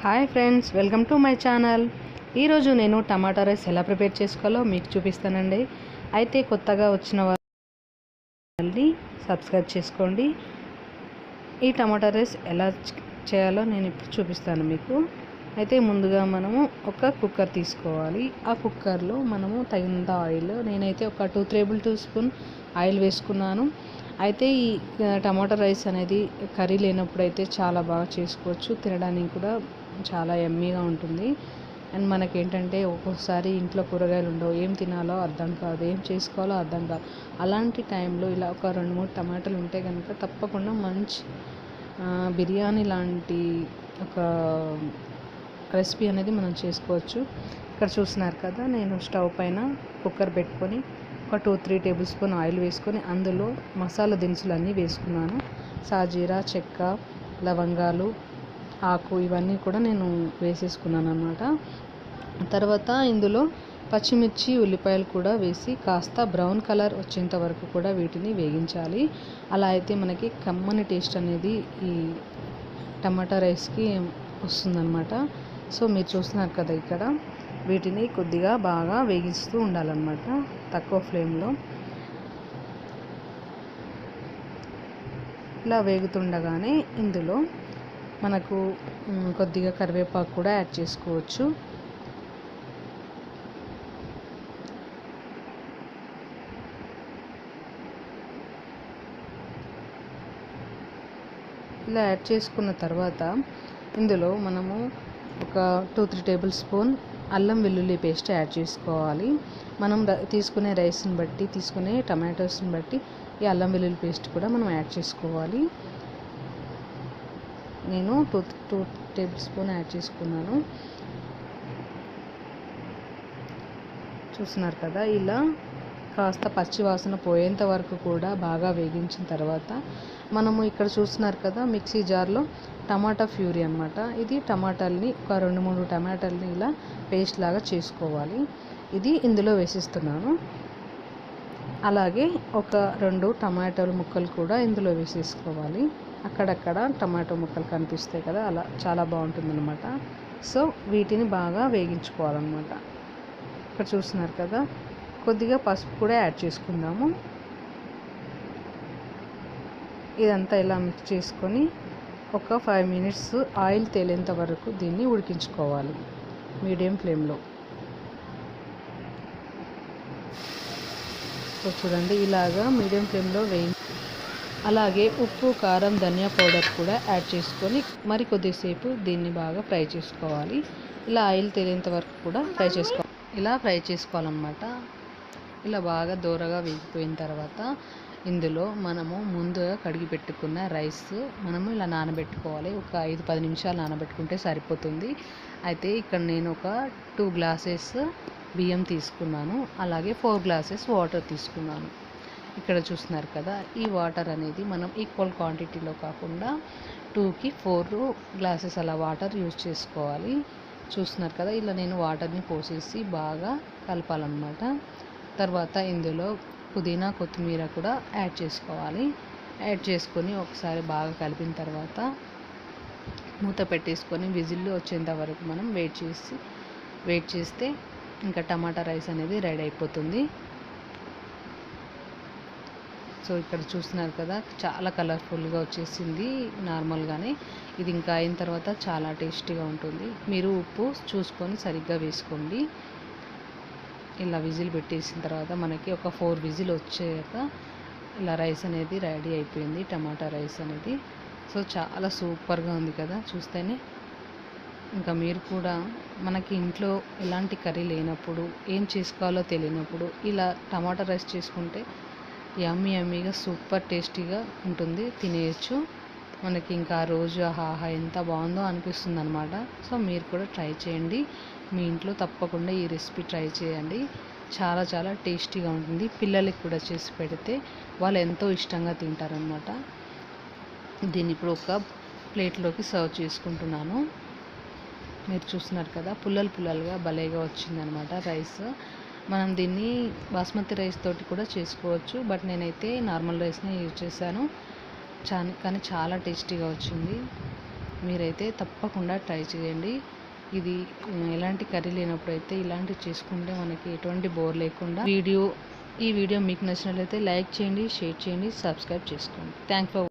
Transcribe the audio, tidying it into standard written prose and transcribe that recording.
Hi friends, welcome to my channel. ఈరోజు నేను టమాటా rice ఎలా ప్రిపేర్ చేసుకోవాలో మీకు చూపిస్తానండి. అయితే కొత్తగా వచ్చిన వాళ్ళని సబ్స్క్రైబ్ చేసుకోండి. ఈ టమాటా రైస్ ఎలా చేయాలో నేను ఇప్పుడు చూపిస్తాను మీకు. అయితే ముందుగా మనము ఒక కుక్కర్ తీసుకోవాలి. ఆ కుక్కర్లో మనము తగినంత ఆయిల్, నేనైతే ఒక 2 టేబుల్ స్పూన్ ఆయిల్ వేసుకున్నాను. అయితే ఈ టమాటా రైస్ అనేది కర్రీ లేనప్పుడు అయితే చాలా బాగా చేసుకోవచ్చు. తినడానికి కూడా చాలా యమ్మీగా ఉంటుంది. అండ్ మనకేంటంటే ఒక్కొక్కసారి ఇంట్లో కూరగాయలు ఉండవు, ఏం తినాలో అర్థం కాదు, ఏం చేసుకోవాలో అర్థం కాదు. అలాంటి టైంలో ఇలా ఒక 2-3 టమాటాలు ఉంటే కనుక తప్పకుండా మంచి బిర్యానీ లాంటి ఒక రెసిపీ అనేది మనం చేసుకోవచ్చు. ఇక్కడ చూస్తున్నారు కదా, నేను స్టవ్ పైన కుక్కర్ పెట్టుకొని ఒక 2-3 టేబుల్ స్పూన్ ఆయిల్ వేసుకొని అందులో మసాలా దినుసులు అన్నీ వేసుకున్నాను. సాజీరా, చెక్క, లవంగాలు, ఆకు ఇవన్నీ కూడా నేను వేసేసుకున్నాను అన్నమాట. తర్వాత ఇందులో పచ్చిమిర్చి, ఉల్లిపాయలు కూడా వేసి కాస్త బ్రౌన్ కలర్ వచ్చేంత వరకు కూడా వీటిని వేగించాలి. అలా అయితే మనకి కమ్మని టేస్ట్ అనేది ఈ టమాటా రైస్కి వస్తుందన్నమాట. సో మీరు చూస్తున్నారు కదా, ఇక్కడ వీటిని కొద్దిగా బాగా వేగిస్తూ ఉండాలన్నమాట, తక్కువ ఫ్లేమ్లో. ఇలా వేగుతుండగానే ఇందులో మనకు కొద్దిగా కరివేపాకు కూడా యాడ్ చేసుకోవచ్చు. ఇలా యాడ్ చేసుకున్న తర్వాత ఇందులో మనము ఒక 2-3 టేబుల్ స్పూన్ అల్లం వెల్లుల్లి పేస్ట్ యాడ్ చేసుకోవాలి. మనం తీసుకునే రైస్ని బట్టి, తీసుకునే టమాటోస్ని బట్టి ఈ అల్లం వెల్లుల్లి పేస్ట్ కూడా మనం యాడ్ చేసుకోవాలి. నేను 2 టేబుల్ స్పూన్ యాడ్ చేసుకున్నాను. చూస్తున్నారు కదా, ఇలా కాస్త పచ్చి వాసన పోయేంత వరకు కూడా బాగా వేగించిన తర్వాత మనము ఇక్కడ చూస్తున్నారు కదా, మిక్సీ జార్లో టమాటా ప్యూరీ అన్నమాట. ఇది టమాటాలని ఒక 2-3 టమాటాలని ఇలా పేస్ట్ లాగా చేసుకోవాలి. ఇది ఇందులో వేసిస్తున్నాను. అలాగే ఒక 2 టమాటాల ముక్కలు కూడా ఇందులో వేసేసుకోవాలి. అక్కడక్కడ టమాటో ముక్కలు కనిపిస్తాయి కదా, అలా చాలా బాగుంటుంది అన్నమాట. సో వీటిని బాగా వేగించుకోవాలన్నమాట. ఇక్కడ చూస్తున్నారు కదా, కొద్దిగా పసుపు కూడా యాడ్ చేసుకుందాము. ఇదంతా ఇలా మిక్స్ చేసుకొని ఒక 5 మినిట్స్ ఆయిల్ తేలేంత వరకు దీన్ని ఉడికించుకోవాలి మీడియం ఫ్లేమ్లో. సో చూడండి, ఇలాగా మీడియం ఫ్లేమ్లో అలాగే ఉప్పు, కారం, ధనియా పౌడర్ కూడా యాడ్ చేసుకొని మరి కొద్దిసేపు దీన్ని బాగా ఫ్రై చేసుకోవాలి. ఇలా ఆయిల్ తేలేంత వరకు కూడా ఫ్రై చేసుకోవాలన్నమాట. ఇలా బాగా దూరగా వేగిపోయిన తర్వాత ఇందులో మనము ముందుగా కడిగి పెట్టుకున్న రైస్ మనము ఇలా నానబెట్టుకోవాలి. ఒక 5-10 నిమిషాలు నానబెట్టుకుంటే సరిపోతుంది. అయితే ఇక్కడ నేను ఒక 2 గ్లాసెస్ బియ్యం తీసుకున్నాను, అలాగే 4 గ్లాసెస్ వాటర్ తీసుకున్నాను. ఇక్కడ చూస్తున్నారు కదా, ఈ వాటర్ అనేది మనం ఈక్వల్ క్వాంటిటీలో కాకుండా 2కి 4 గ్లాసెస్ అలా వాటర్ యూజ్ చేసుకోవాలి. చూస్తున్నారు కదా, ఇలా నేను వాటర్ని పోసేసి బాగా కలపాలన్నమాట. తర్వాత ఇందులో పుదీనా, కొత్తిమీర కూడా యాడ్ చేసుకోవాలి. యాడ్ చేసుకొని ఒకసారి బాగా కలిపిన తర్వాత మూత పెట్టేసుకొని విజిల్ వచ్చేంత వరకు మనం వెయిట్ చేస్తే ఇంకా టమాటా రైస్ అనేది రెడీ అయిపోతుంది. సో ఇక్కడ చూస్తున్నారు కదా, చాలా కలర్ఫుల్గా వచ్చేసింది నార్మల్గానే. ఇది ఇంకా అయిన తర్వాత చాలా టేస్టీగా ఉంటుంది. మీరు ఉప్పు చూసుకొని సరిగ్గా వేసుకోండి. ఇలా విజిల్ పెట్టేసిన తర్వాత మనకి ఒక 4 విజిల్ వచ్చాక ఇలా రైస్ అనేది రెడీ అయిపోయింది, టమాటా రైస్ అనేది. సో చాలా సూపర్గా ఉంది కదా చూస్తేనే. ఇంకా మీరు కూడా మనకి ఇంట్లో ఎలాంటి కర్రీ లేనప్పుడు, ఏం చేసుకోవాలో తెలియనప్పుడు ఇలా టమాటా రైస్ చేసుకుంటే యమ్మీగా సూపర్ టేస్టీగా ఉంటుంది, తినేయచ్చు. మనకి ఇంకా ఆ రోజు ఆహా ఎంత బాగుందో అనిపిస్తుంది అనమాట. సో మీరు కూడా ట్రై చేయండి, మీ ఇంట్లో తప్పకుండా ఈ రెసిపీ ట్రై చేయండి. చాలా చాలా టేస్టీగా ఉంటుంది. పిల్లలకి కూడా చేసి పెడితే వాళ్ళు ఎంతో ఇష్టంగా తింటారనమాట. దీన్ని ఇప్పుడు ఒక ప్లేట్లోకి సర్వ్ చేసుకుంటున్నాను. మీరు చూస్తున్నారు కదా, పుల్లలుగా భలేగా వచ్చిందనమాట రైస్. మనం దీన్ని బాస్మతి రైస్ తోటి కూడా చేసుకోవచ్చు, బట్ నేనైతే నార్మల్ రైస్నే యూజ్ చేశాను. కానీ చాలా టేస్టీగా వచ్చింది. మీరైతే తప్పకుండా ట్రై చేయండి. ఇది ఎలాంటి కర్రీ లేనప్పుడు అయితే ఇలాంటివి చేసుకుంటే మనకి ఎటువంటి బోర్ లేకుండా. ఈ వీడియో మీకు నచ్చినట్లయితే లైక్ చేయండి, షేర్ చేయండి, సబ్స్క్రైబ్ చేసుకోండి. Thanks for